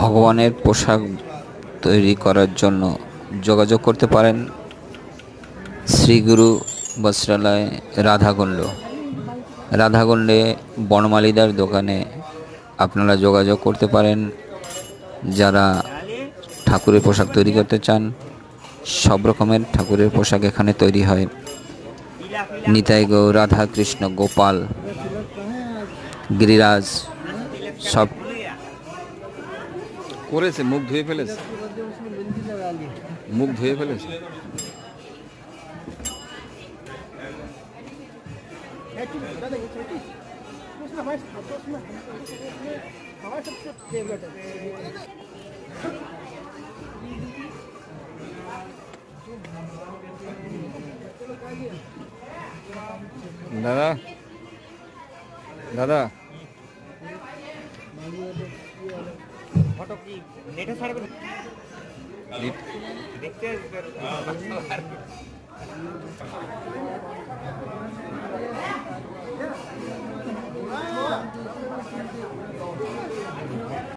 ভগবানের পোশাক তৈরি করার জন্য যোগাযোগ করতে পারেন শ্রী গুরু বস্ত্রালয় রাধাকুণ্ড। রাধাকুণ্ডে বনমালীদার দোকানে আপনারা যোগাযোগ করতে পারেন। যারা ঠাকুরের পোশাক তৈরি করতে চান, সব রকমের ঠাকুরের পোশাক এখানে তৈরি হয়। নিতাই গৌর, রাধা কৃষ্ণ, গোপাল, গিরিরাজ সব করেছে। মুখ ধুয়ে ফেলেছে, মুখ ধুয়ে ফেলেছে। দাদা দাদা ফটো কি নেটে ছাড়বেন? দেখতে